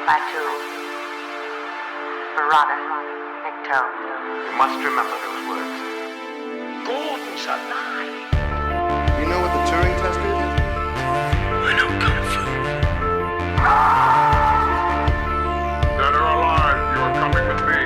Batu, Barada, Nikto. You must remember those words. Gordon's alive. You know what the Turing test is? I know Kung Fu. Dead or alive, you are coming with me.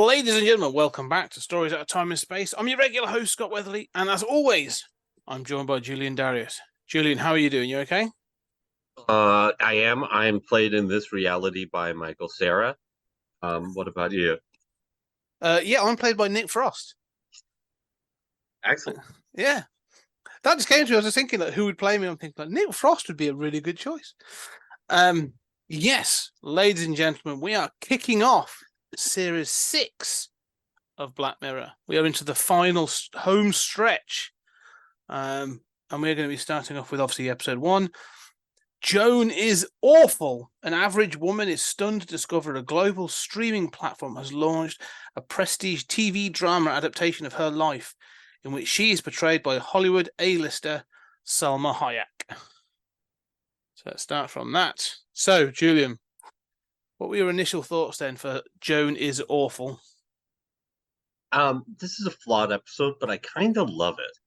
Ladies and gentlemen, welcome back to Stories Out of Time and Space. I'm your regular host, Scott Weatherly, and as always, I'm joined by Julian Darius. Julian, how are you doing? You okay? I am. I'm played in this reality by Michael Cera. What about you? Yeah, I'm played by Nick Frost. Excellent. Yeah. That just came to me. I was just thinking that who would play me. I'm thinking like Nick Frost would be a really good choice. Yes, ladies and gentlemen, we are kicking off Series 6 of Black Mirror. We are into the final home stretch. And we're going to be starting off with, obviously, episode 1. Joan is awful. An average woman is stunned to discover a global streaming platform has launched a prestige TV drama adaptation of her life, in which she is portrayed by Hollywood A-lister Salma Hayek. So let's start from that. So, Julian, what were your initial thoughts then for Joan is awful? This is a flawed episode, but I kind of love it.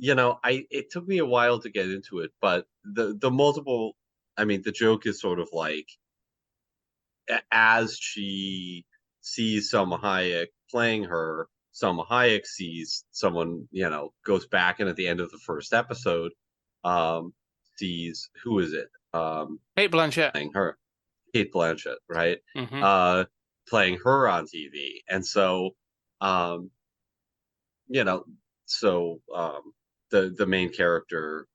It took me a while to get into it, but the multiple, the joke is sort of like, as she sees Salma Hayek playing her, Salma Hayek sees someone, goes back, and at the end of the first episode, sees, who is it? Kate Blanchett. Playing her. Kate Blanchett, right? Mm-hmm. Playing her on TV. And so, the main character,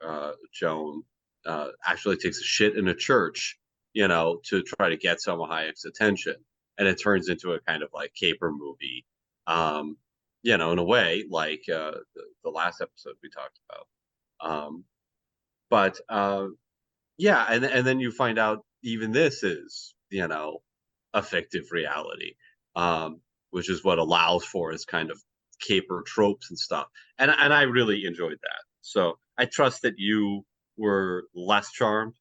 Joan, actually takes a shit in a church, to try to get Salma Hayek's attention. And it turns into a kind of like caper movie, in a way, like the last episode we talked about. And then you find out even this is, a fictive reality, which is what allows for its kind of caper tropes and stuff. And I really enjoyed that. So I trust that you were less charmed.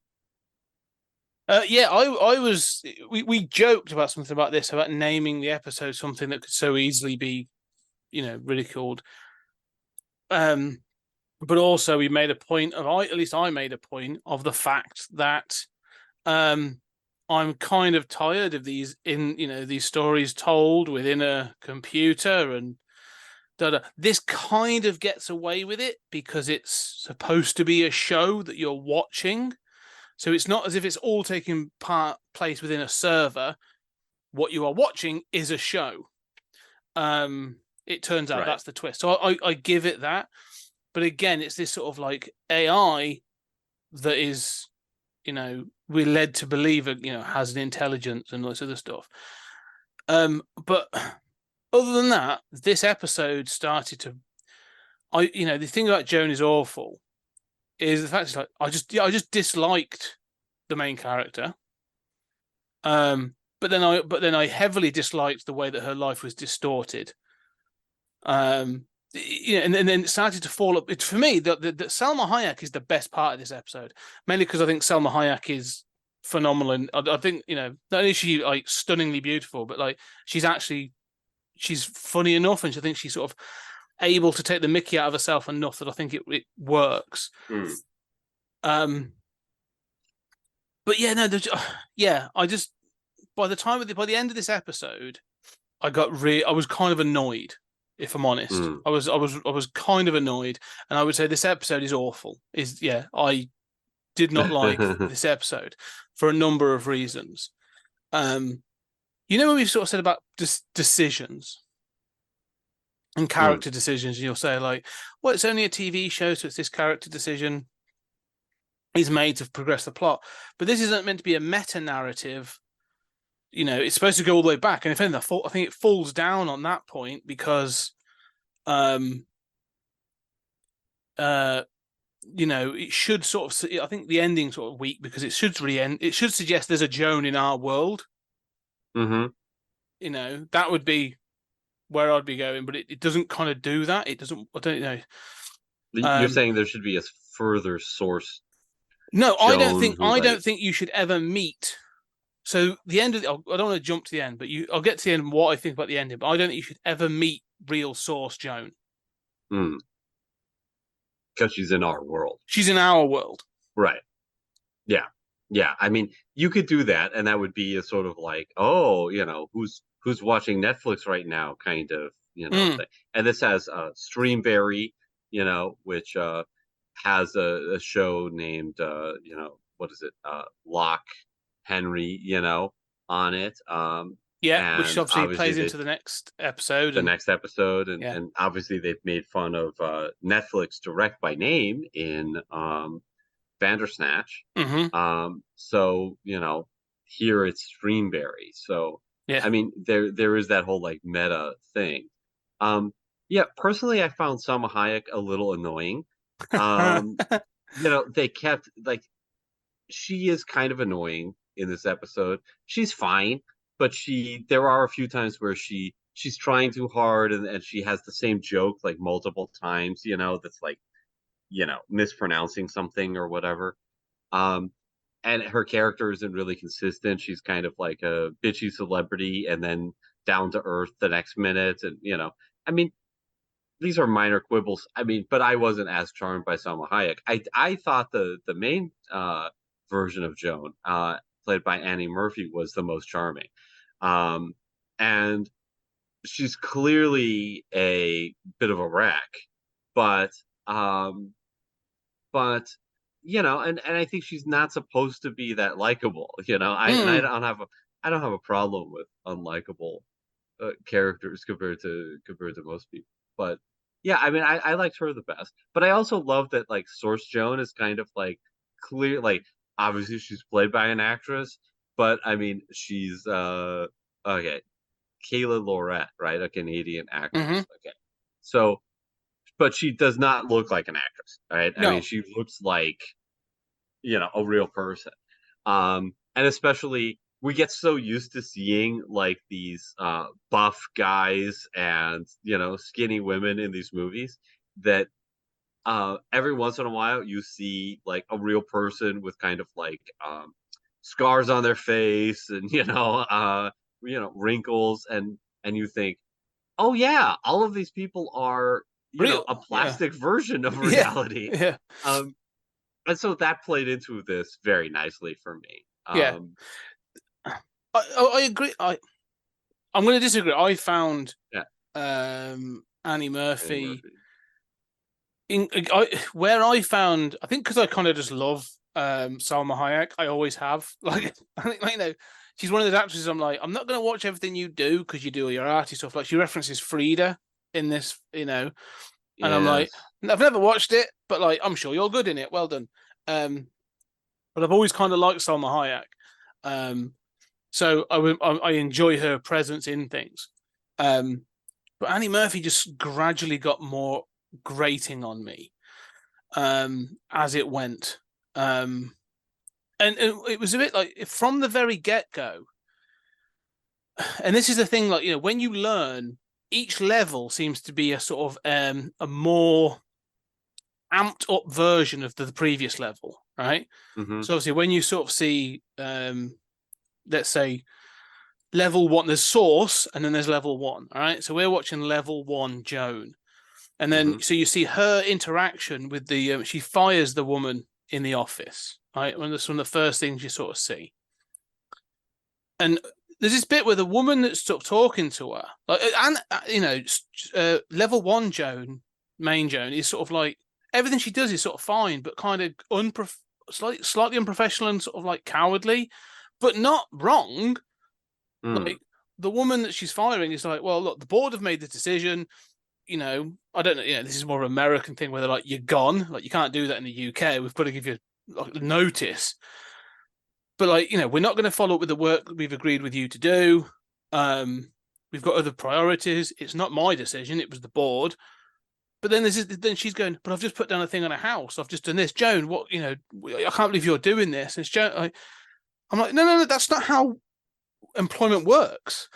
I was. We joked about something about this, about naming the episode something that could so easily be, ridiculed. But also we made a point of, at least I made a point of the fact that I'm kind of tired of these these stories told within a computer and this kind of gets away with it because it's supposed to be a show that you're watching. So it's not as if it's all taking place within a server. What you are watching is a show. It turns out that's the twist. So I give it that. But again, it's this sort of like AI that is, we're led to believe it, has an intelligence and all this other stuff. But other than that, this episode started to, the thing about Joan is awful is the fact it's like I just disliked the main character. But then I heavily disliked the way that her life was distorted. And then it started to fall up. For me, the Salma Hayek is the best part of this episode, mainly because I think Salma Hayek is phenomenal, and I think not only is she like stunningly beautiful, but like she's funny enough, and I think she's sort of able to take the mickey out of herself enough that I think it works. But I just by the end of this episode, I was kind of annoyed. If I'm honest, I was kind of annoyed, and I would say this episode is awful. I did not like this episode for a number of reasons. When we've sort of said about decisions and character decisions, and you'll say like, well, it's only a TV show, so it's this character decision is made to progress the plot. But this isn't meant to be a meta narrative. It's supposed to go all the way back. And if anything, I think it falls down on that point because it should sort of. I think the ending sort of weak because it should really end. It should suggest there's a Joan in our world. Mm-hmm. That would be where I'd be going, but it doesn't kind of do that. It doesn't. I don't know. You're saying there should be a further source. No, I don't Joan think. who, I like- don't think you should ever meet. So the end of I don't want to jump to the end, but I'll get to the end and what I think about the ending. But I don't think you should ever meet real source Joan. Because she's in our world. She's in our world. Right. Yeah. Yeah. I mean, you could do that, and that would be a sort of like, oh, who's watching Netflix right now kind of, thing. And this has Streamberry, which has a show named what is it? Locke Henry, on it. Yeah, which and obviously plays into the next episode. Next episode, and, Yeah. and obviously they've made fun of Netflix direct by name in Bandersnatch. So here it's Streamberry. So Yeah. I mean, there is that whole like meta thing. Yeah, personally, I found Salma Hayek a little annoying. They kept like, she is kind of annoying in this episode. She's fine, but there are a few times where she's trying too hard, and she has the same joke like multiple times, that's like, mispronouncing something or whatever. And her character isn't really consistent. She's kind of like a bitchy celebrity and then down to earth the next minute. And, I mean, these are minor quibbles. I mean, but I wasn't as charmed by Salma Hayek. I thought the main version of Joan, played by Annie Murphy, was the most charming. And she's clearly a bit of a wreck, but and I think she's not supposed to be that likable. And I don't have a problem with unlikable characters compared to most people. But yeah, I mean, I liked her the best. But I also love that like Source Joan is kind of like clear, like obviously she's played by an actress, but I mean she's okay, Kayla Lorette, right, a Canadian actress. Okay, so. But she does not look like an actress, right? No. I mean, she looks like, a real person. And especially, we get so used to seeing like these buff guys and, skinny women in these movies that every once in a while you see like a real person with kind of like scars on their face and, wrinkles, and you think, oh yeah, all of these people are real, a plastic version of reality. Yeah. And so that played into this very nicely for me. Yeah. I agree. I'm going to disagree. I found Annie Murphy. Where I found, I think because I kind of just love Salma Hayek. I always have. Like, I think, she's one of those actresses I'm like, I'm not going to watch everything you do because you do all your arty stuff. Like, she references Frida in this, and I'm like, I've never watched it, but like, I'm sure you're good in it. Well done. But I've always kind of liked Salma Hayek. So I enjoy her presence in things. But Annie Murphy just gradually got more grating on me as it went. And it was a bit like from the very get-go. And this is the thing, like, when you learn, each level seems to be a sort of a more amped up version of the previous level, right? So obviously when you sort of see, let's say, level 1, there's Source, and then there's level 1, all right? So we're watching level 1 Joan. And then, so you see her interaction with the, she fires the woman in the office, right? When that's one of the first things you sort of see. And there's this bit where the woman that's sort of talking to her, like, and level 1 Joan, main Joan, is sort of like everything she does is sort of fine, but kind of slightly unprofessional and sort of like cowardly, but not wrong. Like, the woman that she's firing is like, well, look, the board have made the decision. I don't know. This is more of an American thing where they're like, you're gone. Like, you can't do that in the UK. We've got to give you notice. But like, we're not going to follow up with the work that we've agreed with you to do. We've got other priorities. It's not my decision. It was the board. But then then she's going, but I've just put down a thing on a house. I've just done this. Joan, what, I can't believe you're doing this. And it's Joan. I'm like, no, that's not how employment works.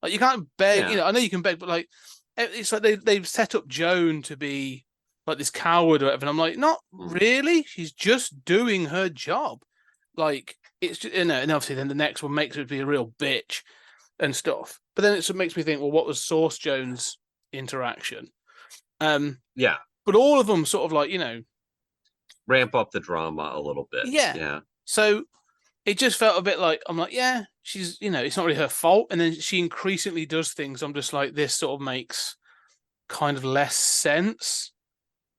Like, you can't beg, Yeah. I know you can beg, but like, it's like they've set up Joan to be like this coward or whatever. And I'm like, not really. She's just doing her job. Like, it's just, and obviously then the next one makes her be a real bitch and stuff. But then it makes me think, well, what was Source Joan's interaction? Yeah. But all of them sort of like, Ramp up the drama a little bit. Yeah. Yeah. So it just felt a bit like, I'm like, yeah, she's, it's not really her fault. And then she increasingly does things. I'm just like, this sort of makes kind of less sense.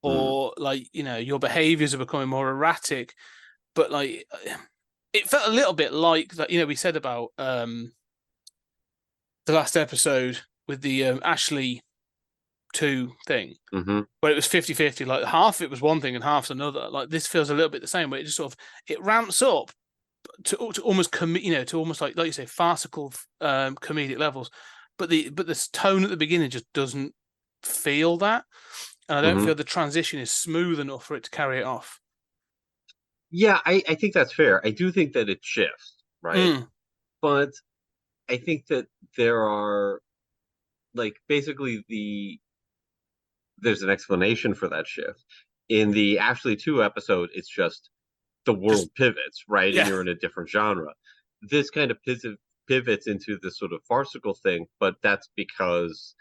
Or like, your behaviors are becoming more erratic. But like, it felt a little bit like that, we said about the last episode with the Ashley 2 thing, where it was 50-50, like half of it was one thing and half's another. Like, this feels a little bit the same, where it just sort of, it ramps up to almost to almost like you say, farcical comedic levels, but the tone at the beginning just doesn't feel that, and I don't feel the transition is smooth enough for it to carry it off. Yeah, I think that's fair. I do think that it shifts, right? But I think that there are, like, basically there's an explanation for that shift. In the Ashley 2 episode, it's just the world pivots, right? Yeah. And you're in a different genre. This kind of pivots into this sort of farcical thing, but that's because,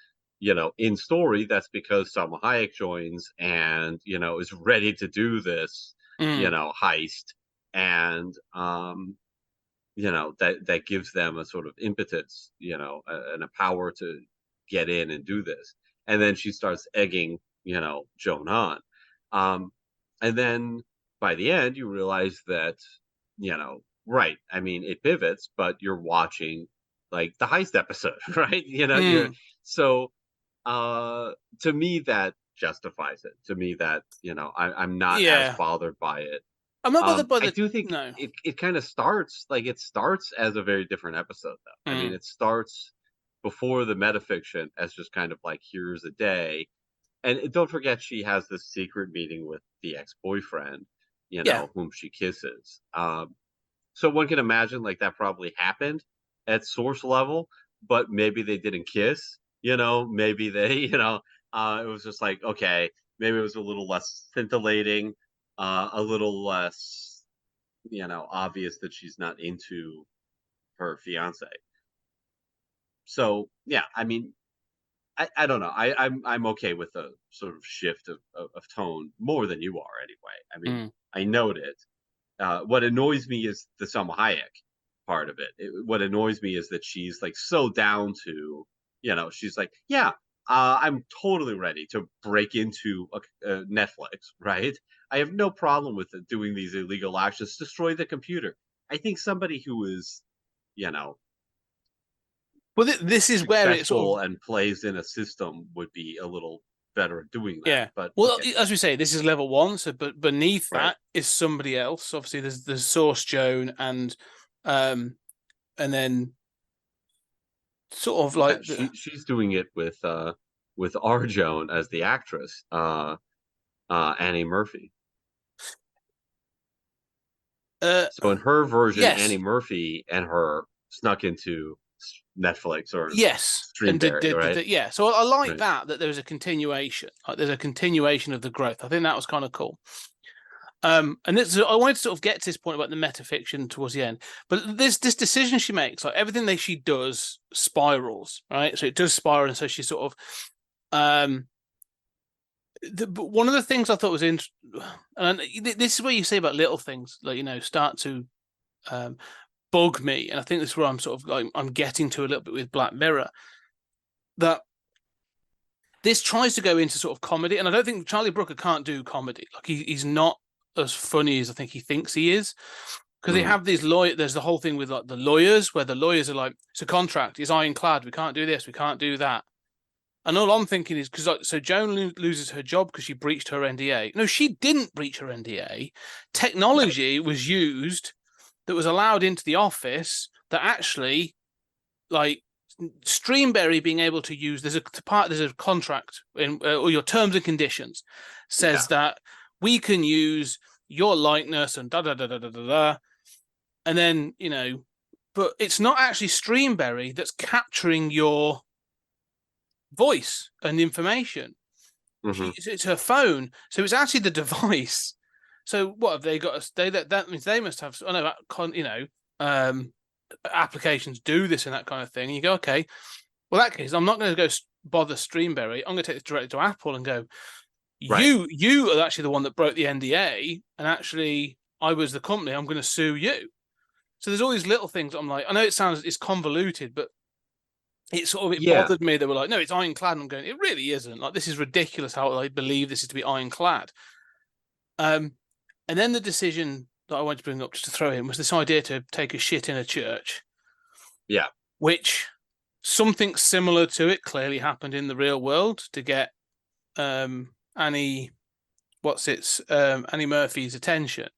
in story, that's because Salma Hayek joins and, is ready to do this, heist. And, that gives them a sort of impetus, and a power to get in and do this. And then she starts egging, Joan on. And then by the end, you realize that, right. I mean, it pivots, but you're watching like the heist episode, right? So to me, that justifies it. To me, that, I'm not as bothered by it. I'm not bothered by I do think it kind of starts as a very different episode, though. I mean, it starts before the metafiction as just kind of like, here's a day. And don't forget, she has this secret meeting with the ex-boyfriend, whom she kisses. So one can imagine like that probably happened at source level, but maybe they didn't kiss, maybe they, it was just like, okay, maybe it was a little less scintillating, a little less, obvious that she's not into her fiance. So, yeah, I mean, I don't know. I'm okay with the sort of shift of tone more than you are anyway. I mean, I note it. What annoys me is the Salma Hayek part of it. What annoys me is that she's like so down to, she's like, yeah, I'm totally ready to break into Netflix, right? I have no problem with doing these illegal actions, destroy the computer. I think somebody who is, well, this is where it's sort of, and plays in a system would be a little better at doing that. Yeah, but well, okay. As we say, this is level 1. So, but beneath that is somebody else. Obviously, there's Source Joan, and then sort of like she's doing it with our Joan as the actress, Annie Murphy. So in her version, Annie Murphy and her snuck into Netflix or Streamberry, right? So I like that there's a continuation. Like, there's a continuation of the growth. I think that was kind of cool. And I wanted to sort of get to this point about the metafiction towards the end, but this decision she makes, like everything that she does spirals, right? So it does spiral, and so she sort of but one of the things I thought was interesting, and this is where you say about little things, like, start to bug me, and I think this is where I'm sort of like, I'm getting to a little bit with Black Mirror, that this tries to go into sort of comedy, and I don't think Charlie Brooker can't do comedy. Like, he's not as funny as I think he thinks he is, because they have these there's the whole thing with like the lawyers, where the lawyers are like, it's a contract, it's ironclad, we can't do this, we can't do that. And all I'm thinking is, because so Joan loses her job because she breached her NDA. No, she didn't breach her NDA. Technology was used that was allowed into the office that actually, like, Streamberry being able to use there's a contract in or your terms and conditions says that we can use your likeness and da da da da da da da, and then but it's not actually Streamberry that's capturing your voice and information. It's her phone, so it's actually the device. So what have they got? That means they must have. Applications do this and that kind of thing. And you go, okay, well, in that case, I'm not going to go bother Streamberry. I'm going to take this directly to Apple and go, you are actually the one that broke the NDA, and actually I was the company. I'm going to sue you. So there's all these little things. I'm like, I know it's convoluted, but it bothered me. They were like, no, it's ironclad. And I'm going, it really isn't. Like, this is ridiculous how I believe this is to be ironclad. And then the decision that I wanted to bring up just to throw in was this idea to take a shit in a church. Yeah. Which something similar to it clearly happened in the real world to get Annie Murphy's attention.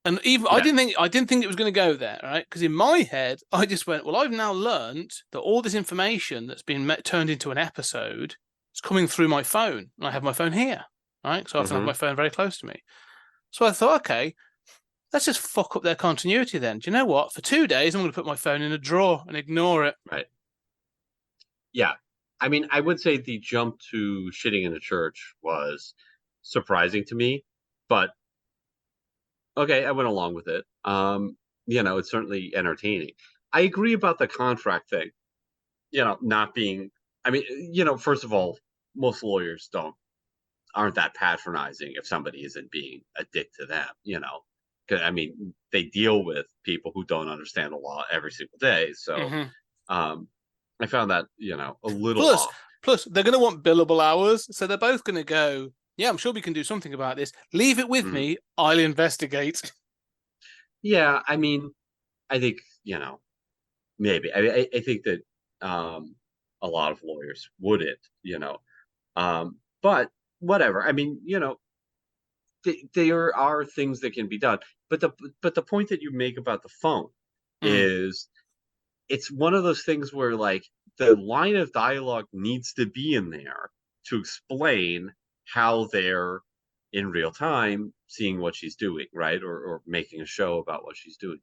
And even I didn't think it was going to go there, right? Because in my head, I just went, well, I've now learned that all this information that's been turned into an episode is coming through my phone. And I have my phone here, right? So I often have my phone very close to me. So I thought, okay, let's just fuck up their continuity then. Do you know what? For 2 days, I'm going to put my phone in a drawer and ignore it. Right. Yeah. I mean, I would say the jump to shitting in a church was surprising to me, but okay, I went along with it. It's certainly entertaining. I agree about the contract thing, not being, first of all, most lawyers aren't that patronizing if somebody isn't being a dick to them, they deal with people who don't understand the law every single day. So I found that, a little off. Plus, they're going to want billable hours. So they're both going to go, yeah, I'm sure we can do something about this. Leave it with me. I'll investigate. Yeah, I mean, I think, maybe. I think that a lot of lawyers wouldn't, but whatever. I mean, there are things that can be done. But the point that you make about the phone is it's one of those things where, like, the line of dialogue needs to be in there to explain how they're in real time seeing what she's doing, right? Or making a show about what she's doing.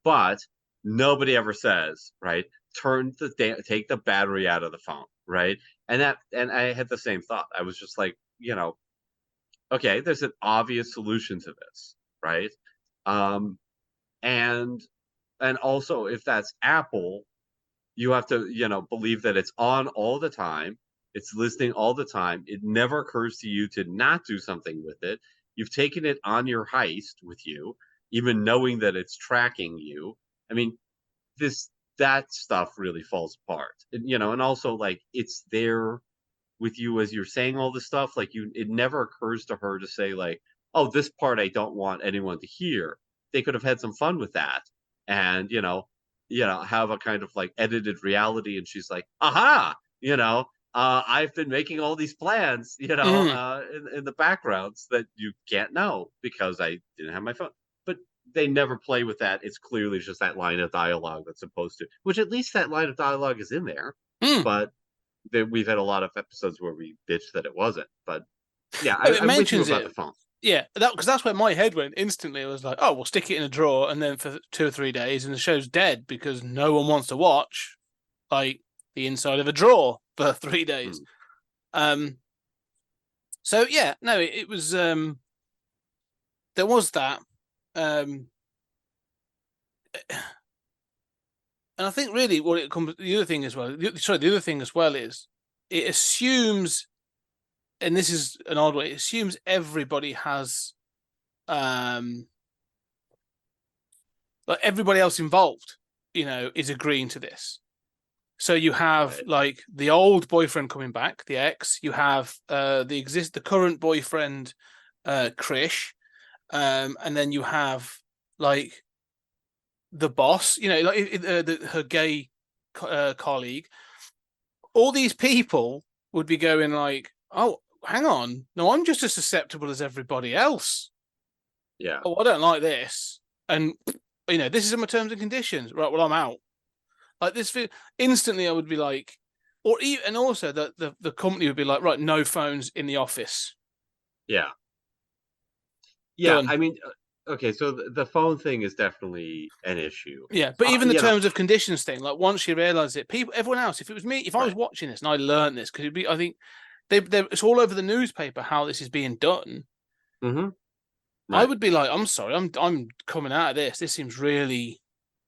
But nobody ever says, right, take the battery out of the phone, right? And I had the same thought. I was just like, okay, there's an obvious solution to this, right? And also, if that's Apple, you have to, believe that it's on all the time. It's listening all the time. It never occurs to you to not do something with it. You've taken it on your heist with you, even knowing that it's tracking you. I mean, that stuff really falls apart. And also, like, it's there with you as you're saying all this stuff. Like, it never occurs to her to say, like, oh, this part I don't want anyone to hear. They could have had some fun with that, and have a kind of like edited reality. And she's like, aha, I've been making all these plans, in the backgrounds that you can't know because I didn't have my phone. But they never play with that. It's clearly just that line of dialogue that's supposed to, which at least that line of dialogue is in there. But we've had a lot of episodes where we bitched that it wasn't. But yeah, it mentions with you about the phone. Yeah, because that's where my head went instantly. It was like, oh, we'll stick it in a drawer, and then for 2 or 3 days, and the show's dead because no one wants to watch, like, the inside of a drawer for 3 days. So yeah, no, it was there was that, and I think really what it comes. The other thing as well is it assumes. And this is an odd way. It assumes everybody has, like, everybody else involved, is agreeing to this. So you have like the old boyfriend coming back, the ex. You have the current boyfriend, Krish, and then you have like the boss, like her gay colleague. All these people would be going like, oh, hang on. No, I'm just as susceptible as everybody else. Yeah. Oh, I don't like this. And, this is in my terms and conditions. Right, well, I'm out. Like this, instantly I would be like, or even, and also the company would be like, right, no phones in the office. Yeah. Done. I mean, okay, so the phone thing is definitely an issue. Yeah, but even the You know, terms of conditions thing, like once you realize it, people, everyone else, if it was me, if I was right. watching this and I learned this, because it'd be, I think it's all over the newspaper how this is being done. Mm-hmm. I Right. would be like, I'm sorry, I'm coming out of this. This seems really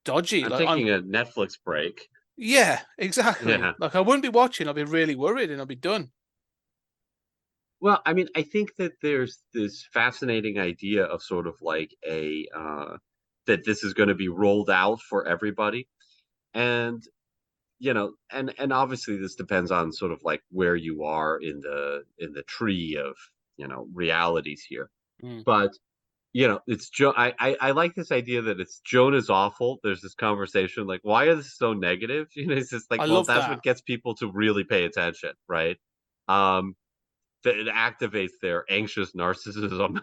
dodgy. I'm Like I'm, taking a Netflix break. yeah, exactly. Yeah. Like I wouldn't be watching. I'd be really worried, and I'd be done. Well, I mean, I think that there's this fascinating idea of sort of like that this is going to be rolled out for everybody. And and obviously this depends on sort of like where you are in the tree of, realities here. Mm. But it's Joe. I like this idea that it's Joan is awful. There's this conversation like, why is this so negative? It's just like, I well, love that's that. what gets people to really pay attention, right? Um, that it activates their anxious narcissism,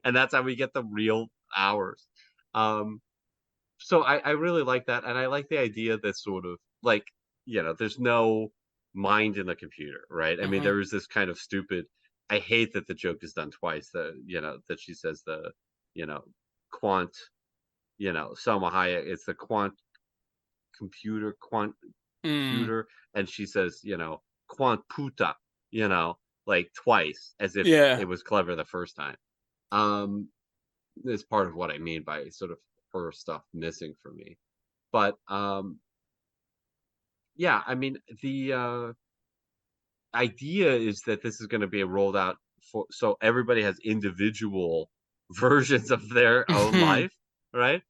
and that's how we get the real hours. Um, so I really like that, and I like the idea that sort of like, there's no mind in the computer, right? I mean, Hmm. there is this kind of stupid. I hate that the joke is done twice. That she says you know, quant, Selma Hayek. It's the quant Mm. computer, and she says, quant puta, like twice, as if Yeah. it was clever the first time. Um, is part of what I mean by sort of her stuff missing for me. But yeah, I mean the idea is that this is going to be rolled out for so everybody has individual versions of their own life, right?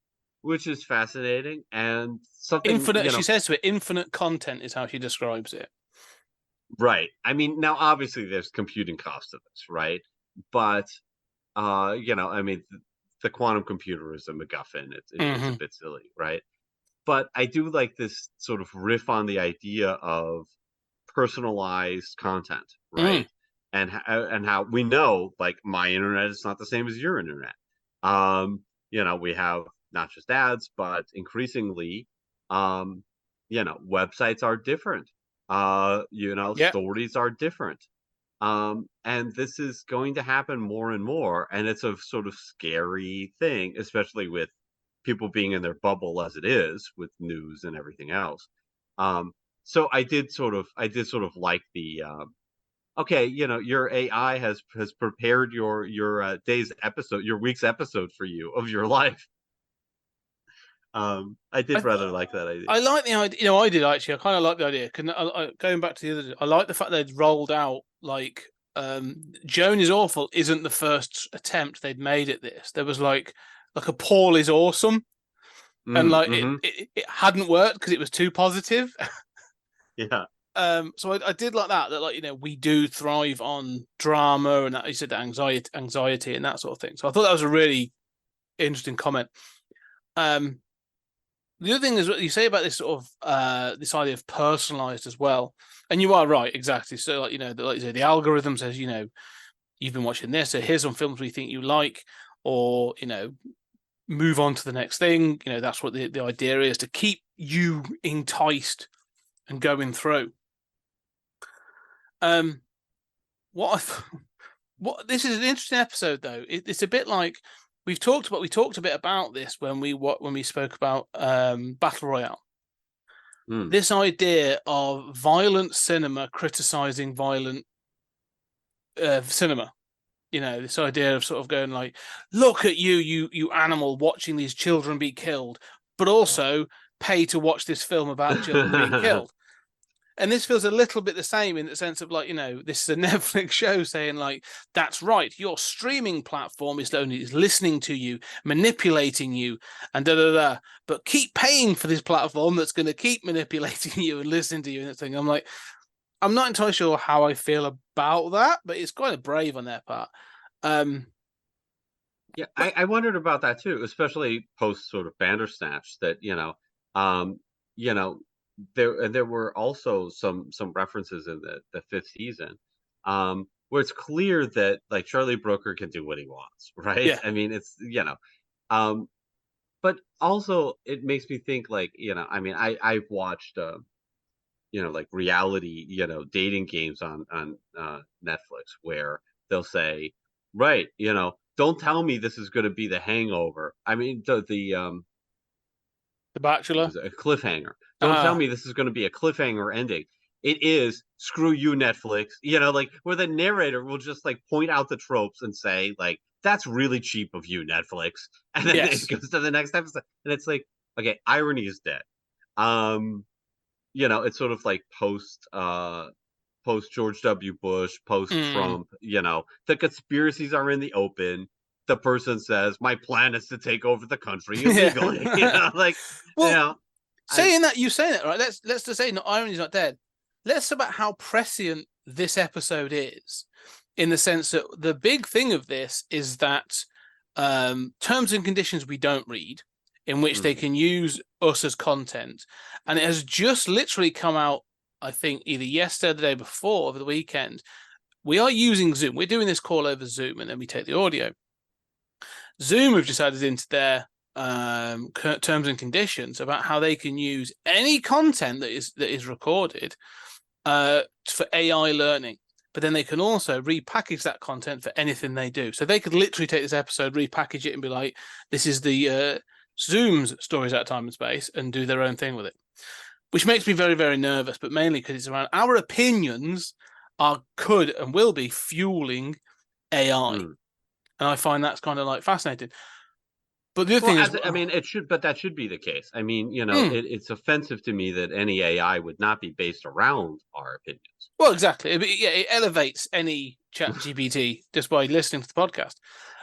Which is fascinating and something, Infinite. She says to it, infinite content is how she describes it. right. I mean, now obviously there's computing cost to this, right? But I mean the quantum computer is a MacGuffin. It's a Hmm. bit silly, right? But I do like this sort of riff on the idea of personalized content, Mm. right? And how we know, like, my internet is not the same as your internet. We have not just ads, but increasingly, websites are different. Yeah. Stories are different. And this is going to happen more and more, and it's a sort of scary thing, especially with people being in their bubble as it is with news and everything else. Um, so I did sort of like the okay, your AI has prepared your day's episode, your week's episode for you of your life. I did I, rather like that idea. I like the idea. I did actually. I kind of like the idea. Going back to the other, I like the fact they'd rolled out like Joan is awful isn't the first attempt they'd made at this. There was like a Paul is awesome, and like Mm-hmm. it hadn't worked because it was too positive. Yeah. So I did like that like we do thrive on drama and that, you said that anxiety and that sort of thing. So I thought that was a really interesting comment. Um, the other thing is what you say about this sort of this idea of personalized as well, and you are right, exactly. So like like you say, the algorithm says you've been watching this, so here's some films we think you like, or move on to the next thing. That's what the idea is, to keep you enticed and going through. What what this is an interesting episode though. It's a bit like we talked a bit about this when we spoke about Battle Royale. Mm. This idea of violent cinema criticizing violent cinema. This idea of sort of going like, look at you animal, watching these children be killed, but also pay to watch this film about children being killed. And this feels a little bit the same in the sense of like, this is a Netflix show saying like, that's right, your streaming platform is listening to you, manipulating you, and da da da. But keep paying for this platform that's going to keep manipulating you and listening to you and that thing. I'm like, I'm not entirely sure how I feel about that, but it's kind of brave on their part. Yeah, I wondered about that too, especially post sort of Bandersnatch. That you know, there were also some references in the fifth season, where it's clear that like Charlie Brooker can do what he wants, right? Yeah. I mean, it's um, but also it makes me think, like, I mean, I've watched like reality, dating games on Netflix, where they'll say, right, don't tell me this is going to be The Hangover. I mean, The what Bachelor. was it, a cliffhanger. Don't tell Ah, me this is going to be a cliffhanger ending. It is, screw you, Netflix. Like, where the narrator will just like point out the tropes and say, like, that's really cheap of you, Netflix. And then it yes. goes to the next episode, and it's like, okay, irony is dead. Um, it's sort of like post George W. Bush, post Mm. Trump. The conspiracies are in the open. The person says, "My plan is to take over the country illegally." Yeah. Like, you Well, know, I saying that, you say that, right? Let's just say not irony's not dead. Let's talk about how prescient this episode is, in the sense that the big thing of this is that terms and conditions we don't read, in which they Mhm. can use us as content, and it has just literally come out. I think either yesterday or the day before, over the weekend. We are using Zoom. We're doing this call over Zoom, and then we take the audio. Zoom have decided into their terms and conditions about how they can use any content that is recorded for AI learning, but then they can also repackage that content for anything they do. So they could literally take this episode, repackage it, and be like, "This is the Zoom's stories out of time and space," and do their own thing with it, which makes me very, very nervous. But mainly because it's around our opinions could and will be fueling AI, Mm. and I find that's kind of like fascinating. But the other Well, thing is, I mean, but that should be the case. I mean, mm, it's offensive to me that any AI would not be based around our opinions. well, exactly. Yeah, it elevates any chat GPT just by listening to the podcast.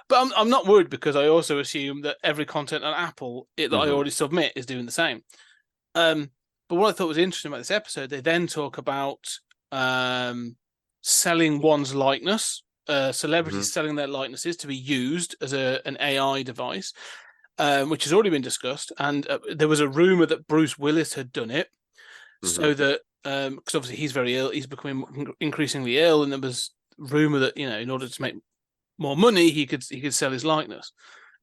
But I'm not worried, because I also assume that every content on Apple that I Hmm. already submit is doing the same. Um, but what I thought was interesting about this episode, they then talk about selling one's likeness, Hmm. celebrities selling their likenesses to be used as an AI device, which has already been discussed. And there was a rumor that Bruce Willis had done it, Hmm. so that because obviously he's very ill, he's becoming increasingly ill, and there was rumor that in order to make more money, he could sell his likeness.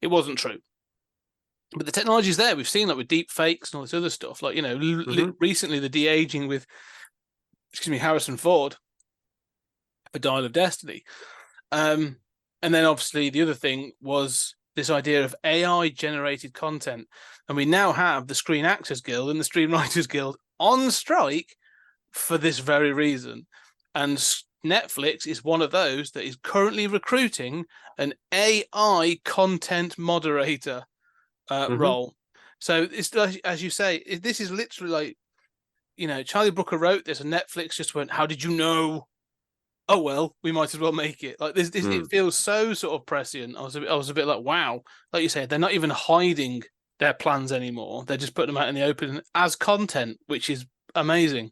It wasn't true, but the technology is there. We've seen, like, with deep fakes and all this other stuff. Like, Hmm. recently the de-aging with, excuse me, Harrison Ford for Dial of Destiny. Um, and then obviously the other thing was this idea of AI generated content. And we now have the Screen Actors Guild and the Screenwriters Guild on strike for this very reason. And Netflix is one of those that is currently recruiting an AI content moderator Hmm. role. So it's, as you say, this is literally like, Charlie Brooker wrote this, and Netflix just went, "How did you know?" Oh well, we might as well make it. Like this it Mm. feels so sort of prescient. I was a bit like, wow. Like you said, they're not even hiding their plans anymore. They're just putting them out in the open as content, which is amazing.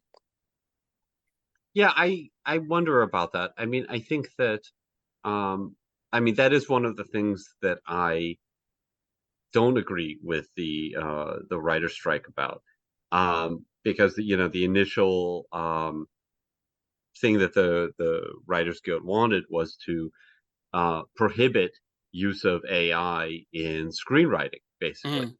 Yeah, I wonder about that. I mean, I think that, um, I mean, that is one of the things that I don't agree with the writer strike about, because the initial thing that the Writers Guild wanted was to prohibit use of AI in screenwriting, basically. Mm.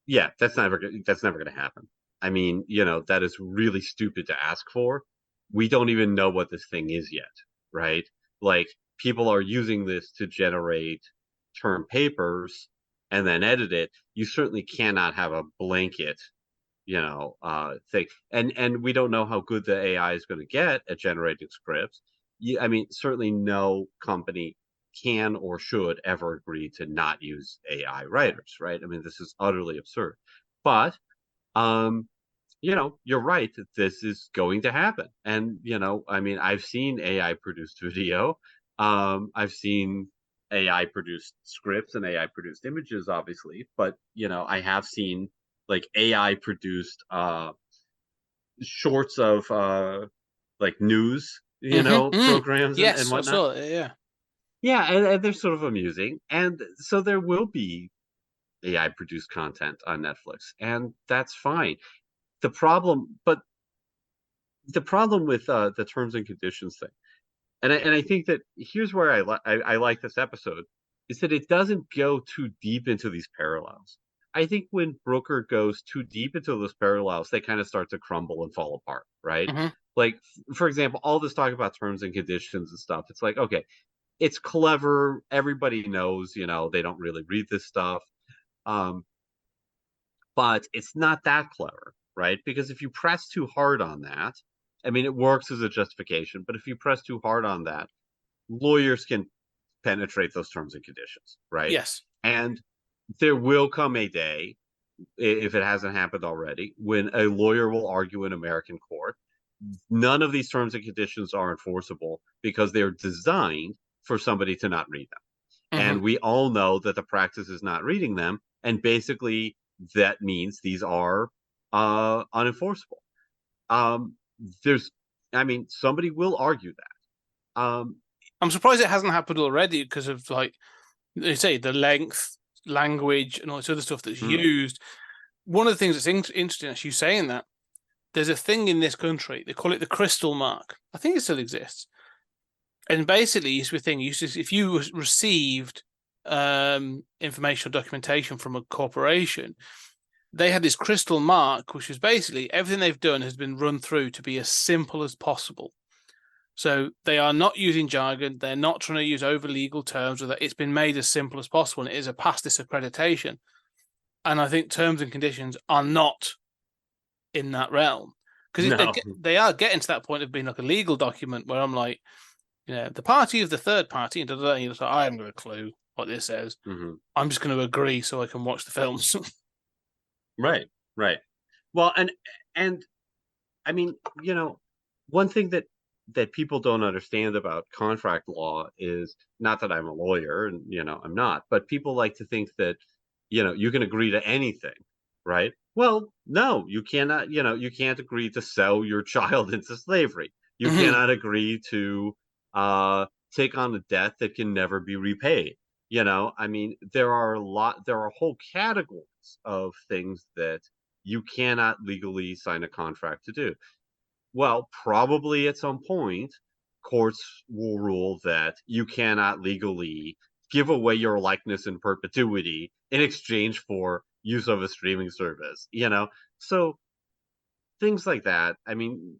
Yeah, that's never going to happen. I mean, that is really stupid to ask for. We don't even know what this thing is yet, right? Like, people are using this to generate term papers and then edit it. You certainly cannot have a blanket, thing. And we don't know how good the AI is going to get at generating scripts. I mean, certainly no company can or should ever agree to not use AI writers, right? I mean, this is utterly absurd. But um, you're right that this is going to happen. And, I mean, I've seen AI produced video. I've seen AI produced scripts and AI produced images, obviously, but I have seen, like, AI produced shorts of like news, Mm-hmm. Mm. programs and Yes, I whatnot. saw it. Yeah. Yeah, and they're sort of amusing. And so there will be AI produced content on Netflix, and that's fine. But the problem with the terms and conditions thing, and I think that here's where I like this episode. is that it doesn't go too deep into these parallels. I think when Brooker goes too deep into those parallels, they kind of start to crumble and fall apart, right? Mm-hmm. Like, for example, all this talk about terms and conditions and stuff, it's like, okay, it's clever. Everybody knows, they don't really read this stuff. But it's not that clever, right? Because if you press too hard on that, I mean, it works as a justification, but if you press too hard on that, lawyers can penetrate those terms and conditions, right? Yes. And there will come a day, if it hasn't happened already, when a lawyer will argue in American court, none of these terms and conditions are enforceable because they're designed for somebody to not read them. Mm-hmm. And we all know that the practice is not reading them. And basically, that means these are unenforceable. Somebody will argue that. I'm surprised it hasn't happened already because of, like they say, the length, language, and all this other stuff that's used. One of the things that's interesting, as you saying that, there's a thing in this country, they call it the crystal mark. I think it still exists. And basically, it's a thing. If you received information or documentation from a corporation, they had this crystal mark, which is basically everything they've done has been run through to be as simple as possible. So they are not using jargon. They're not trying to use over legal terms. Or that it's been made as simple as possible, and it is a past this accreditation. And I think terms and conditions are not in that realm, because they are getting to that point of being like a legal document where I'm like, the party of the third party, and you're just like, I haven't got a clue what this says. Mm-hmm. I'm just going to agree so I can watch the films. Right. Well, and I mean, one thing that people don't understand about contract law is, not that I'm a lawyer, and I'm not, but people like to think that you can agree to anything, right? Well, no, you cannot. You can't agree to sell your child into slavery. You cannot agree to take on a debt that can never be repaid. I mean, there are whole categories of things that you cannot legally sign a contract to do. Well, probably at some point, courts will rule that you cannot legally give away your likeness in perpetuity in exchange for use of a streaming service, So things like that, I mean,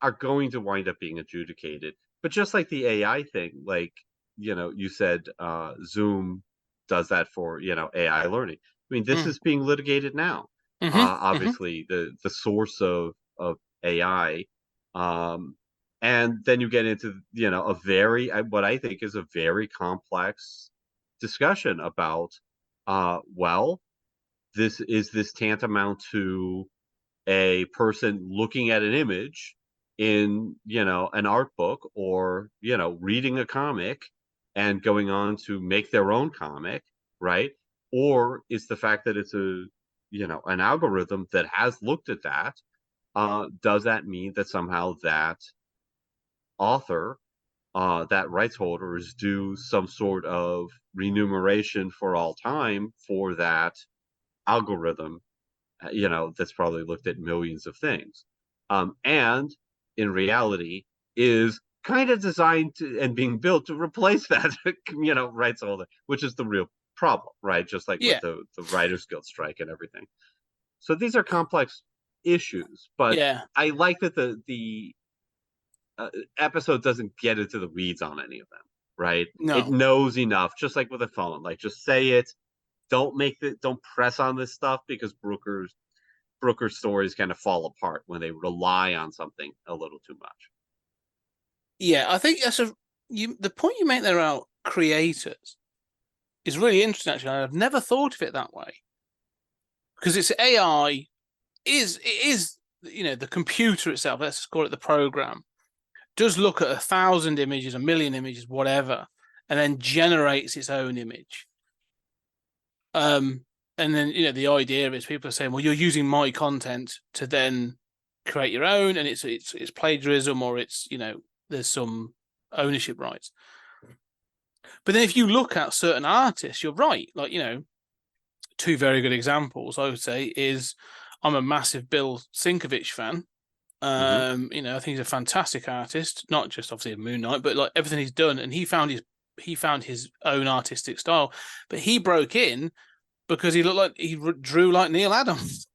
are going to wind up being adjudicated. But just like the AI thing, like, you said Zoom does that for, AI learning. I mean, this is being litigated now. Obviously, the source of AI. And then you get into, what I think is a very complex discussion about, this tantamount to a person looking at an image in, an art book, or, reading a comic and going on to make their own comic, right? Or is the fact that it's an algorithm that has looked at that, does that mean that somehow that author, that rights holder, is due some sort of remuneration for all time for that algorithm, that's probably looked at millions of things, and in reality is kind of designed to, and being built to replace that, rights holder, which is the real problem, right? Just like with the Writers Guild strike and everything. So these are complex issues, but I like that the episode doesn't get into the weeds on any of them, right? No. It knows enough, just like with a phone, like, just say it. Don't press on this stuff, because Brooker's stories kind of fall apart when they rely on something a little too much. Yeah, I think the point you make there about creators is really interesting, actually. I've never thought of it that way, because it's AI is the computer itself, let's call it the program, does look at 1,000 images, 1,000,000 images, whatever, and then generates its own image. And then the idea is people are saying, well, you're using my content to then create your own, and it's plagiarism, or it's there's some ownership rights. But then if you look at certain artists, you're right. Like, two very good examples I would say is, I'm a massive Bill Sienkiewicz fan. I think he's a fantastic artist, not just obviously of Moon Knight, but like everything he's done. And he found he found his own artistic style, but he broke in because he looked like he drew like Neil Adams.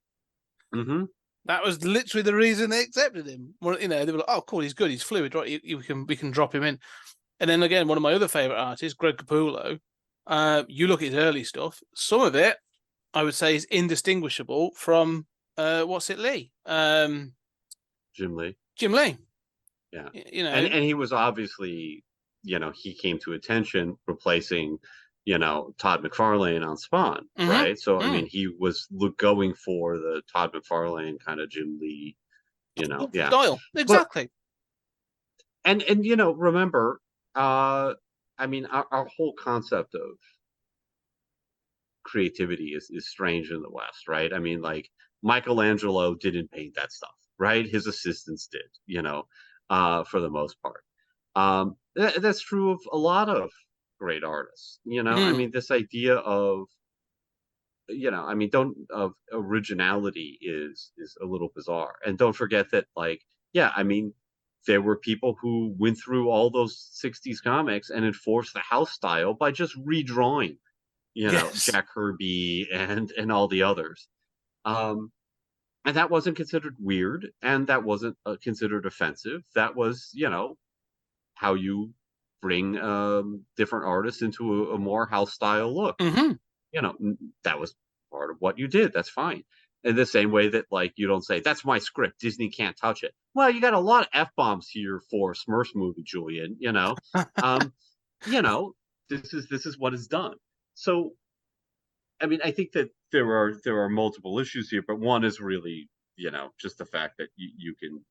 Mm-hmm. That was literally the reason they accepted him. Well, they were like, "Oh, cool, he's good, he's fluid, right? We can drop him in." And then again, one of my other favorite artists, Greg Capullo. You look at his early stuff. Some of it, I would say, is indistinguishable from Lee? Jim Lee. Jim Lee. Yeah. And he was obviously, he came to attention replacing, Todd McFarlane on Spawn, right? So I mean, he was going for the Todd McFarlane kind of Jim Lee, yeah, style. Exactly. But, and remember, I mean, our whole concept of creativity is strange in the West, right? I mean, like Michelangelo didn't paint that stuff, right? His assistants did, for the most part. That's true of a lot of great artists, I mean, this idea of, I mean, of originality is a little bizarre. And don't forget that, like, yeah, I mean, there were people who went through all those 60s comics and enforced the house style by just redrawing, Yes. Jack Kirby and all the others. And that wasn't considered weird, and that wasn't considered offensive. That was, how you bring different artists into a more house style look. That was part of what you did. That's fine. In the same way that, like, you don't say, "That's my script, Disney can't touch it." Well, you got a lot of F-bombs here for a Smurfs movie, Julian, this is what is done. So, I mean, I think that there are multiple issues here, but one is really, just the fact that you can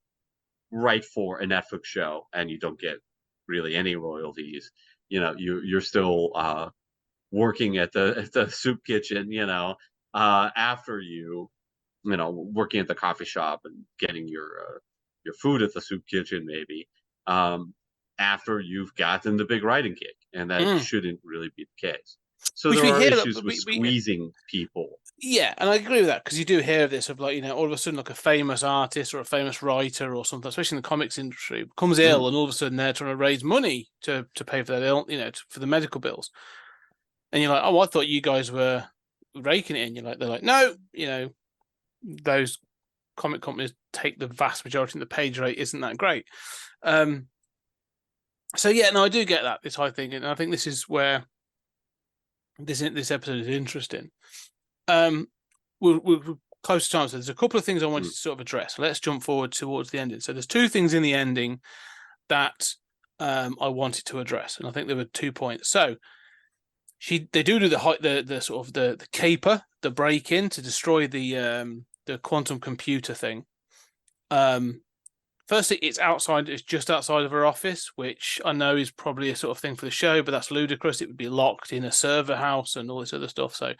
write for a Netflix show and you don't get really any royalties. You're still working at the soup kitchen, after working at the coffee shop and getting your food at the soup kitchen, maybe, after you've gotten the big writing gig, and that shouldn't really be the case. So Which there are we hear issues with squeezing people. Yeah, and I agree with that, because you do hear of this of, like, all of a sudden, like, a famous artist or a famous writer or something, especially in the comics industry, becomes ill, and all of a sudden they're trying to raise money to pay for their for the medical bills. And you're like, "Oh, I thought you guys were raking it in." They're like, "No, those comic companies take the vast majority, and the page rate isn't that great." So yeah, no, I do get that, this high thing, and I think this is where this episode is interesting. We're close to time, so there's a couple of things I wanted to sort of address. So let's jump forward towards the ending. So there's two things in the ending that I wanted to address, and I think there were 2 points. So they do the sort of the caper, the break in to destroy the quantum computer thing. Firstly, it's just outside of her office, which I know is probably a sort of thing for the show, but that's ludicrous. It would be locked in a server house and all this other stuff. So,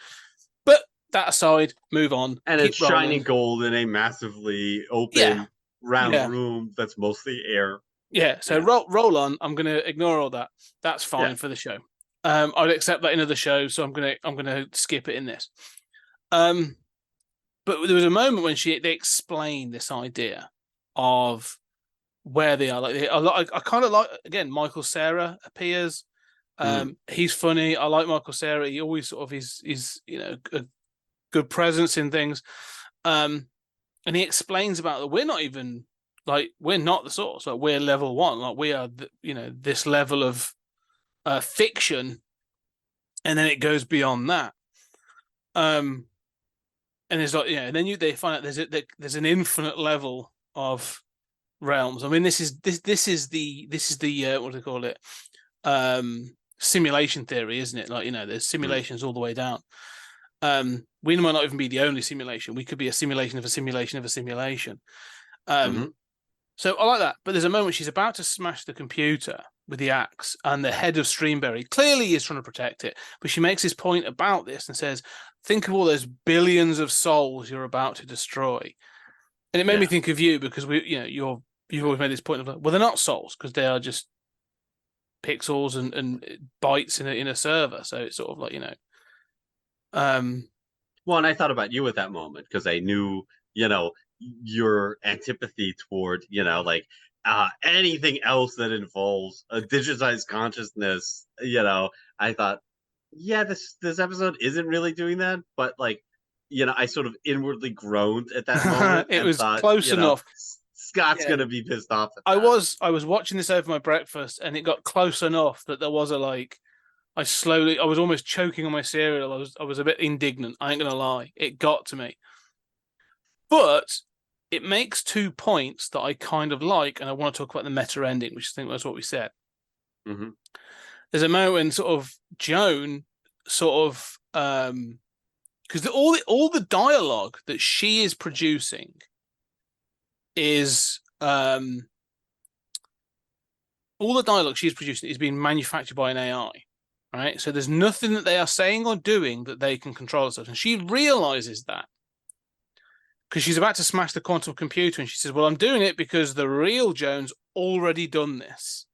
but that aside, move on. And it's shining gold in a massively open, round room that's mostly air. Yeah, so roll on. I'm going to ignore all that. That's fine for the show. I'd accept that in other shows, so I'm gonna skip it in this. But there was a moment when they explained this idea of where they are. Like, I kind of like, again, Michael Cera appears. He's funny. I like Michael Cera. He always sort of is a good presence in things. And he explains about that we're not even, like, we're not the source. Like, we're level 1. Like, we are this level of fiction, and then it goes beyond that. And it's like, and then they find out there's an infinite level of realms. I mean, this is the what do they call it? Simulation theory, isn't it? Like, there's simulations all the way down. We might not even be the only simulation. We could be a simulation of a simulation of a simulation. So I like that. But there's a moment she's about to smash the computer with the axe, and the head of Streamberry clearly is trying to protect it. But she makes this point about this and says, "Think of all those billions of souls you're about to destroy." And it made me think of you, because you've always made this point of, well, they're not souls because they are just pixels and bytes in a server. So it's sort of like, Well, and I thought about you at that moment, because I knew, your antipathy toward, like, anything else that involves a digitized consciousness, I thought, yeah, this episode isn't really doing that, but like, I sort of inwardly groaned at that moment It and was thought, close enough. Scott's Yeah. gonna be pissed off at I that. was watching this over my breakfast, and it got close enough that there was a like. I was almost choking on my cereal. I was a bit indignant. I ain't gonna lie. It got to me, but it makes 2 points that I kind of like, and I want to talk about the meta ending, which I think was what we said. Mm-hmm. There's a moment when sort of Joan sort of because all the dialogue that she is producing is all the dialogue she's producing is being manufactured by an AI, right? So there's nothing that they are saying or doing that they can control themselves, and she realizes that because she's about to smash the quantum computer, and she says, "Well, I'm doing it because the real Joan's already done this.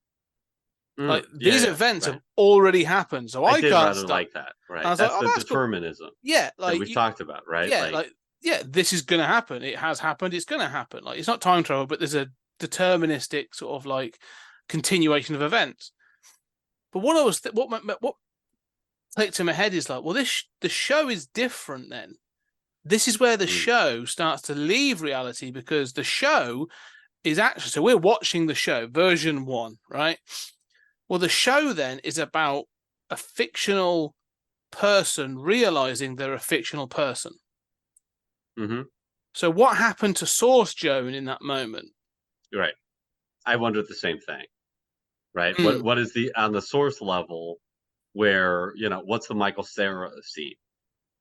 Like these events have already happened, so I did can't rather stop." like that, right? I was That's like, "Oh, the that's cool." determinism Yeah, that like we've talked about, right? yeah, yeah, this is going to happen. It has happened. It's going to happen. Like it's not time travel, but there's a deterministic sort of like continuation of events. But what I was what clicked in my head is like, well, the show is different. Then this is where the show starts to leave reality, because the show is actually, so we're watching the show version 1, right? Well, the show then is about a fictional person realizing they're a fictional person. Mm-hmm. So what happened to Source Joan in that moment? Right. I wondered the same thing. Right. What is on the source level where, what's the Michael Cera scene?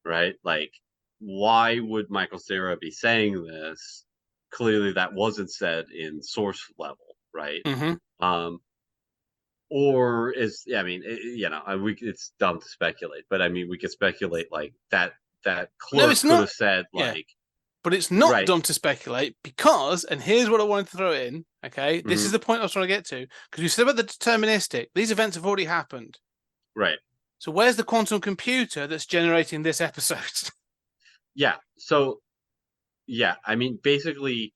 Right? Like, why would Michael Cera be saying this? Clearly that wasn't said in source level, right? Mm-hmm. Or it's dumb to speculate, but I mean, we could speculate like that clerk it's could not. have said Yeah. like, But it's not right. dumb to speculate because, and here's what I wanted to throw in, okay? This is the point I was trying to get to, because we said about the deterministic. These events have already happened. Right. So where's the quantum computer that's generating this episode? Yeah. So, yeah, I mean, basically,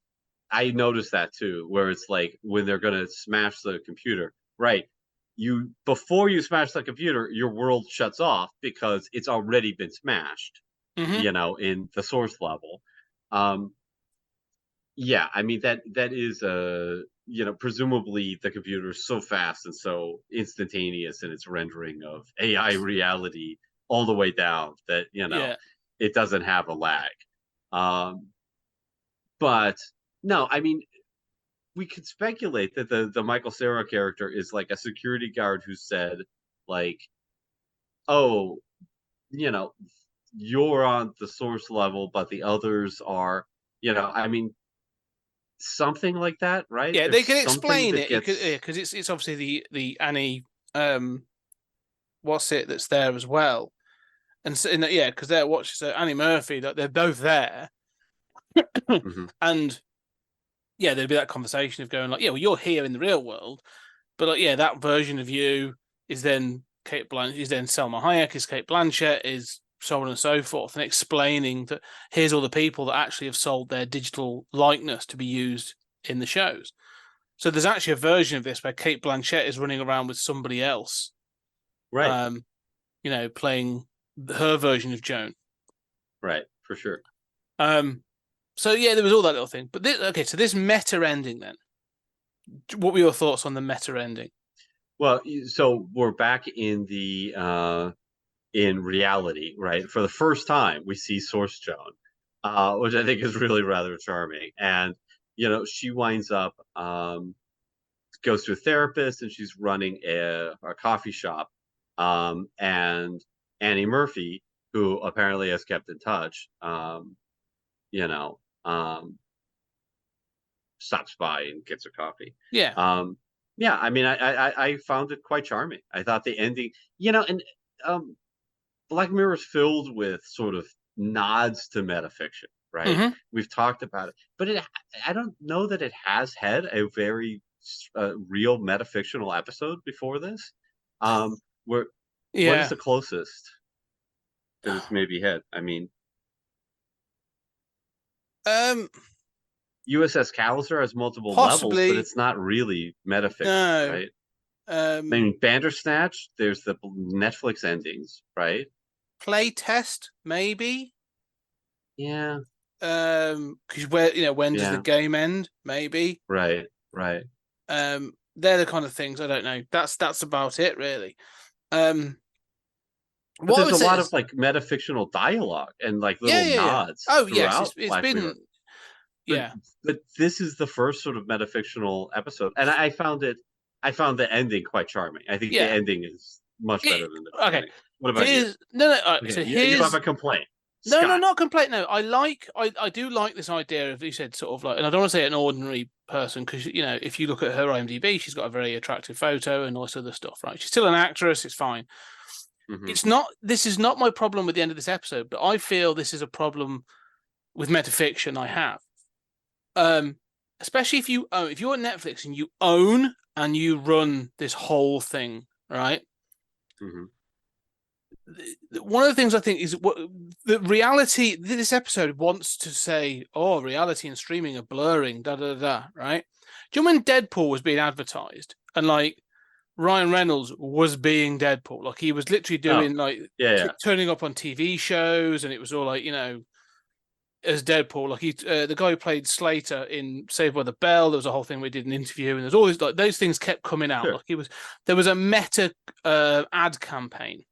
I noticed that too, where it's like when they're going to smash the computer, right? Before you smash the computer, your world shuts off because it's already been smashed, Mm-hmm. in the source level. Yeah, I mean that is presumably the computer is so fast and so instantaneous in its rendering of AI reality all the way down that Yeah. it doesn't have a lag. But no, I mean, we could speculate that the Michael Cera character is like a security guard who said like, oh, you know, you're on the source level, but the others are, I mean, something like that, right? Yeah, they There's can something explain that it. You could, gets because it's obviously the Annie, what's it that's there as well, and so yeah, because they're watching. So Annie Murphy, that they're both there, Mhm. and yeah, there'd be that conversation of going like, yeah, well, you're here in the real world, but like, yeah, that version of you is then Kate Blanchett, is then Selma Hayek, is Kate Blanchett, is so on and so forth, and explaining that here's all the people that actually have sold their digital likeness to be used in the shows. So there's actually a version of this where Kate Blanchett is running around with somebody else, right, playing her version of Joan. right, for sure. So yeah, there was all that little thing. But so this meta ending then. What were your thoughts on the meta ending? Well, so we're back in the in reality, right? For the first time, we see Source Joan, which I think is really rather charming. And she winds up goes to a therapist, and she's running a coffee shop. And Annie Murphy, who apparently has kept in touch, you know, um, stops by and gets a coffee. Yeah. Yeah, I mean, I found it quite charming. I thought the ending, and Black Mirror is filled with sort of nods to metafiction, right? Mm-hmm. We've talked about it, but I don't know that it has had a very real metafictional episode before this. Where What is Yeah. the closest that it's maybe had? I mean, Um, USS Callister has multiple levels, but Possibly. it's not really metafiction, No. right? I mean, Bandersnatch, there's the Netflix endings, right? Play test, maybe. Yeah, Because when does the yeah, game end? Maybe. right. They're the kind of things I don't know. That's about it, really. But What I there's would a say lot is, of like metafictional dialogue and like yeah, little yeah, yeah. nods Oh yes, throughout it's Black Mirror. been, But yeah, but this is the first sort of metafictional episode, and I found the ending quite charming. I think the yeah. ending is much better It, than the okay. beginning. What about you? Here's no. All right, Okay, so you have here's a complaint, no, Scott. not complaint. No, I do like this idea of, you said, sort of like, and I don't want to say an ordinary person, because if you look at her IMDb, she's got a very attractive photo and all this other stuff, right? She's still an actress. It's fine. Hmm. This is not my problem with the end of this episode, but I feel this is a problem with metafiction I have. Especially if you're at Netflix and you own and you run this whole thing, right? Hmm. One of the things I think is what the reality. This episode wants to say, "Oh, reality and streaming are blurring." Da da da. Right? Do you know when Deadpool was being advertised and like Ryan Reynolds was being Deadpool? Like, he was literally Oh, doing like yeah. turning up on TV shows, and it was all like, as Deadpool. Like, the guy who played Slater in Saved by the Bell. There was a whole thing we did an interview, and there's always like those things kept coming out. Sure. Like, there was a meta ad campaign.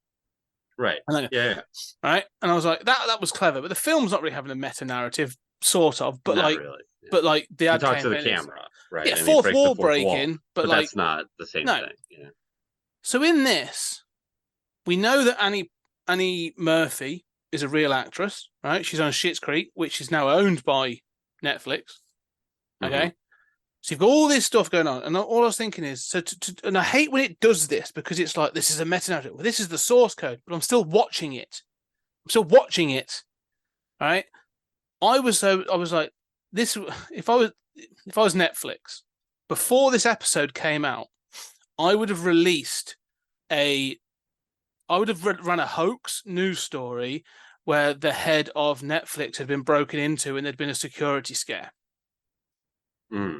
Right. Yeah. Right. And I was like, that was clever, but the film's not really having a meta narrative, sort of. But Not like, really. Yeah. but like the He ad talks to the campaign camera, right? yeah, And he fourth breaks wall the fourth wall, breaking, but but like, that's not the same no. thing. Yeah. So in this, we know that Annie Murphy is a real actress, right? She's on Schitt's Creek, which is now owned by Netflix. Okay. Mhm. So you've got all this stuff going on, and all I was thinking is, and I hate when it does this, because it's like, this is a meta narrative. Well, this is the source code, but I'm still watching it. Right? I was like, this. If I was Netflix, before this episode came out, I would have run a hoax news story where the head of Netflix had been broken into and there'd been a security scare. Mm.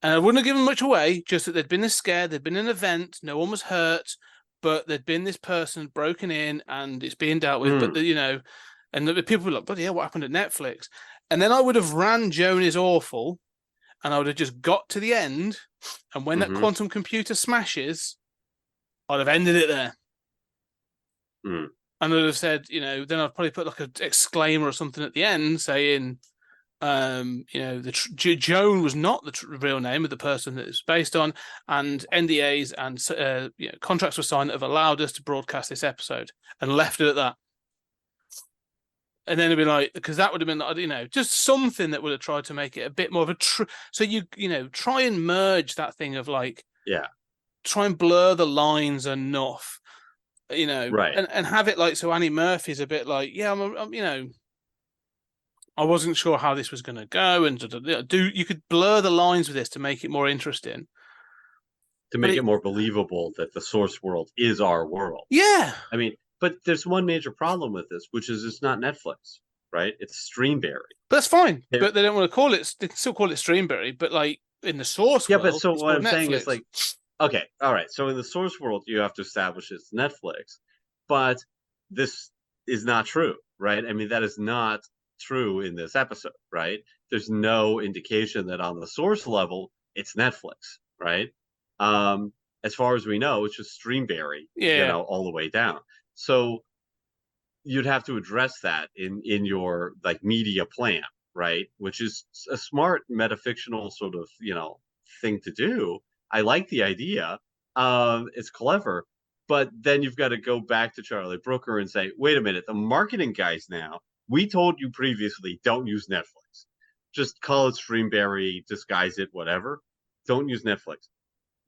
And I wouldn't have given much away, just that there'd been a scare, there'd been an event, no one was hurt, but there'd been this person broken in and it's being dealt with. But and the people were like, "Bloody hell, what happened at Netflix?" And then I would have ran Joan is awful, and I would have just got to the end, and when that quantum computer smashes, I'd have ended it there. Mm. And I'd have said, then I'd probably put like an exclaimer or something at the end saying, Joan was not the real name of the person that it's based on, and NDAs and contracts were signed that have allowed us to broadcast this episode, and left it at that. And then it'd be like, because that would have been, just something that would have tried to make it a bit more of a so try and merge that thing of like, yeah, try and blur the lines enough, right, and have it like, so Annie Murphy's a bit like, yeah, I'm I wasn't sure how this was going to go, and you could blur the lines with this to make it more interesting, to make it more believable that the source world is our world. Yeah, I mean, but there's one major problem with this, which is it's not Netflix, right? It's Streamberry. But that's fine. But they don't want to call it. They can still call it Streamberry, but like in the source world, but so it's what I'm Netflix. saying is like, okay, all right. So in the source world, you have to establish it's Netflix, but this is not true, right? I mean, that is not true in this episode, right? There's no indication that on the source level it's Netflix, right? As far as we know, it's just Streamberry, all the way down. So you'd have to address that in your like media plan, right? Which is a smart metafictional sort of thing to do. I like the idea. It's clever, but then you've got to go back to Charlie Brooker and say, wait a minute, the marketing guys now, we told you previously, don't use Netflix. Just call it Streamberry, disguise it, whatever. Don't use Netflix.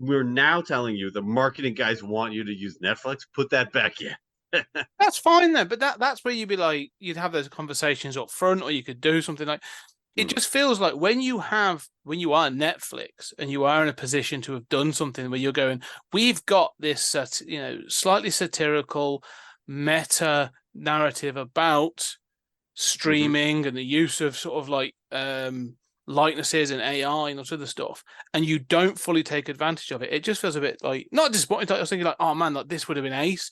We're now telling you the marketing guys want you to use Netflix. Put that back in. That's fine then, but that's where you'd be like, you'd have those conversations up front, or you could do something like. It just feels like when you are Netflix and you are in a position to have done something where you're going, we've got this, slightly satirical meta narrative about streaming and the use of sort of like likenesses and AI and all other stuff, and you don't fully take advantage of it, it just feels a bit like not disappointing. I was thinking like, oh man, like this would have been ace.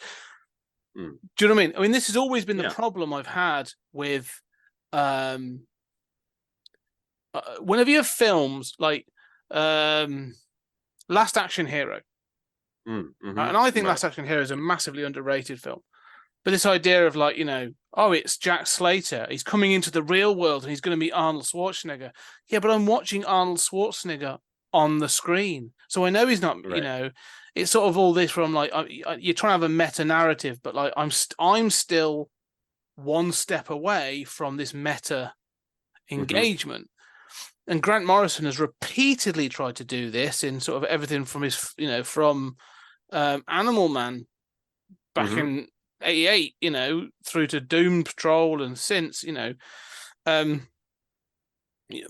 Do you know what I mean? I mean, this has always been the problem I've had with whenever you have films like Last Action Hero, and I think Last Action Hero is a massively underrated film. But this idea of like, oh, it's Jack Slater. He's coming into the real world and he's going to meet Arnold Schwarzenegger. Yeah, but I'm watching Arnold Schwarzenegger on the screen. So I know he's not, it's sort of all this where I'm like, you're trying to have a meta narrative, but like I'm still one step away from this meta engagement. And Grant Morrison has repeatedly tried to do this in sort of everything from his, from Animal Man back in 88, through to Doom Patrol and since,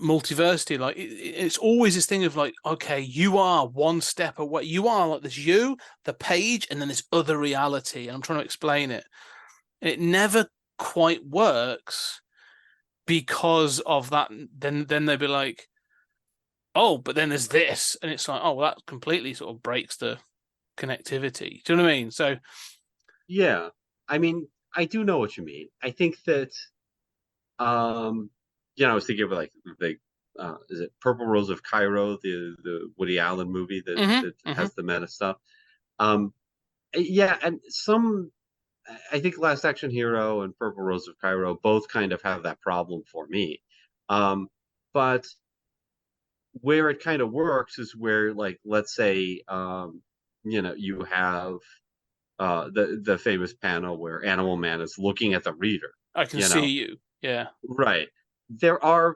Multiversity. Like it's always this thing of like, okay, you are one step away. You are like this, the page, and then this other reality. And I'm trying to explain it. And it never quite works because of that. Then they'd be like, oh, but then there's this. And it's like, oh, well, that completely sort of breaks the connectivity. Do you know what I mean? So yeah, I mean, I do know what you mean. I think that, I was thinking of like the, is it Purple Rose of Cairo, the Woody Allen movie that has the meta stuff. Yeah, and I think Last Action Hero and Purple Rose of Cairo both kind of have that problem for me. But where it kind of works is where, like, let's say, you have the famous panel where Animal Man is looking at the reader. I can see you. Yeah. Right. There are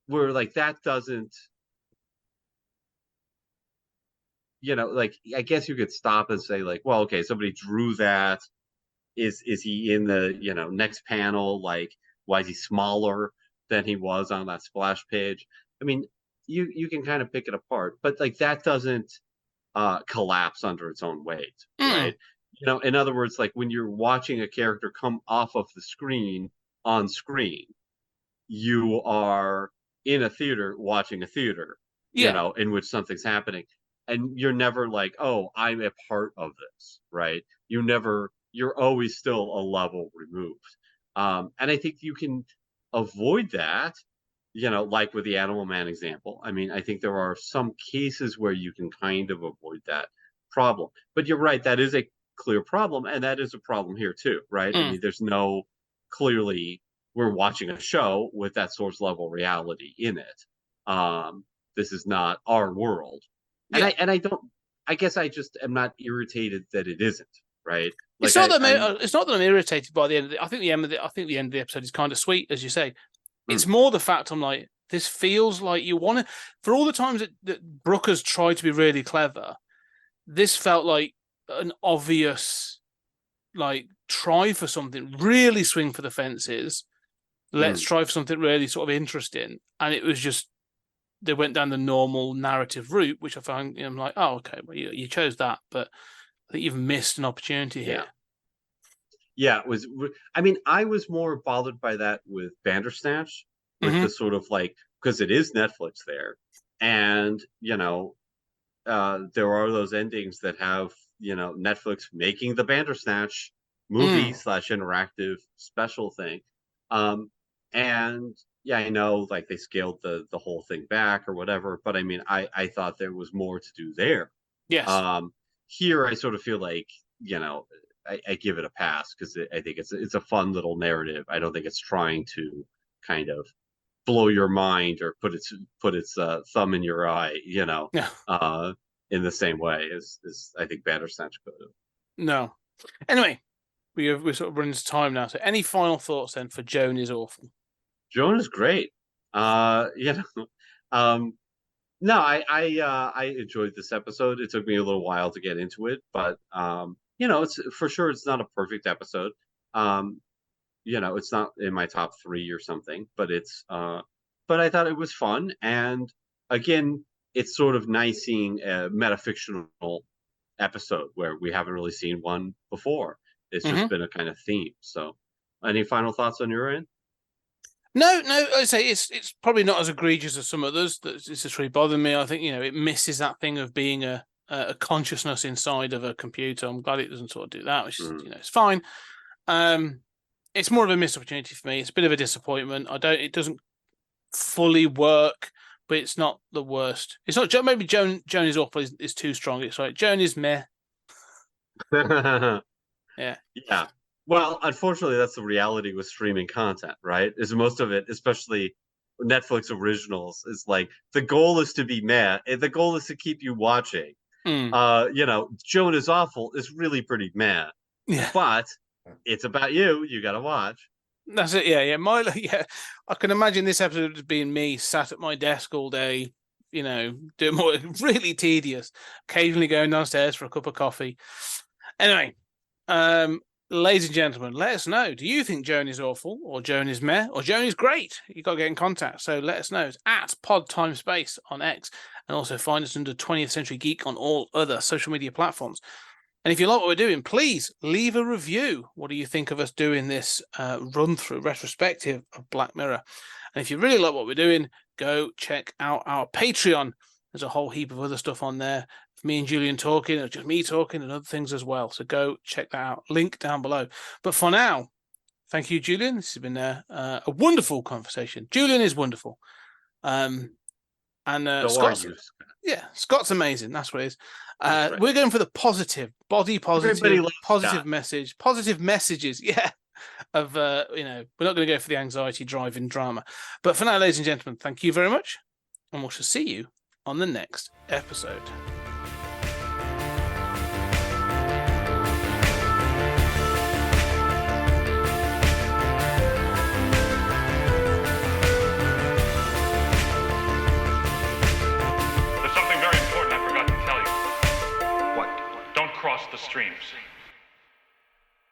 where like that doesn't, like I guess you could stop and say like, well, okay, somebody drew that. Is he in the next panel? Like, why is he smaller than he was on that splash page? I mean, you can kind of pick it apart, but like that doesn't collapse under its own weight, right? In other words, like when you're watching a character come off of the screen on screen, you are in a theater watching a theater, in which something's happening, and you're never like, oh, I'm a part of this, right? You're always still a level removed, and I think you can avoid that. Like with the Animal Man example, I mean, I think there are some cases where you can kind of avoid that problem. But you're right, that is a clear problem, and that is a problem here too, right? I mean, there's no clearly we're watching a show with that source level reality in it. This is not our world. And I guess I just am not irritated that it isn't, right? Like it's not that I'm irritated by the end of it. I think the end of the episode is kind of sweet, as you say. It's more the fact I'm like, this feels like you want to, for all the times that Brooke has tried to be really clever, this felt like an obvious, like, try for something, really swing for the fences. Let's try for something really sort of interesting. And it was just, they went down the normal narrative route, which I found, I'm like, oh, okay, well, you chose that, but I think you've missed an opportunity here. Yeah, it was. I mean, I was more bothered by that with Bandersnatch, with the sort of like, because it is Netflix there, and there are those endings that have Netflix making the Bandersnatch movie / interactive special thing, and yeah, I know like they scaled the whole thing back or whatever, but I mean, I thought there was more to do there. Yes. Here I sort of feel like I give it a pass because I think it's a fun little narrative. I don't think it's trying to kind of blow your mind or put its thumb in your eye, in the same way as I think Bandersnatch could have. No. Anyway, we're sort of running to time now. So, any final thoughts then for Joan is Awful? Joan is great. No, I enjoyed this episode. It took me a little while to get into it, but it's for sure it's not a perfect episode. It's not in my top 3 or something, but but I thought it was fun. And again, it's sort of nice seeing a metafictional episode where we haven't really seen one before. It's just been a kind of theme. So, any final thoughts on your end? No, I say it's probably not as egregious as some others. It's just really bothering me. I think it misses that thing of being a consciousness inside of a computer. I'm glad it doesn't sort of do that, which is it's fine. It's more of a missed opportunity for me. It's a bit of a disappointment. It doesn't fully work, but it's not the worst. It's not maybe Joan is awful is too strong. It's like Joan is meh. Yeah. Well, unfortunately, that's the reality with streaming content, right? Is most of it, especially Netflix originals, is like the goal is to be meh. The goal is to keep you watching. Joan is awful is really pretty meh. Yeah. But it's about you. You got to watch. That's it. Yeah. I can imagine this episode being me sat at my desk all day, doing more really tedious, occasionally going downstairs for a cup of coffee. Anyway, ladies and gentlemen, let us know. Do you think Joan is awful, or Joan is meh, or Joan is great? You got to get in contact. So let us know. It's at PodTimespace on X, and also find us under 20th Century Geek on all other social media platforms. And if you like what we're doing, please leave a review. What do you think of us doing this run-through retrospective of Black Mirror? And if you really like what we're doing, go check out our Patreon. There's a whole heap of other stuff on there. Me and Julian talking, or just me talking, and other things as well. So go check that out. Link down below. But for now, thank you, Julian. This has been a wonderful conversation. Julian is wonderful. Scott's amazing. That's what it is. Right. We're going for the positive, body positive, positive message, positive messages. Yeah. We're not going to go for the anxiety driving drama. But for now, ladies and gentlemen, thank you very much. And we shall see you on the next episode.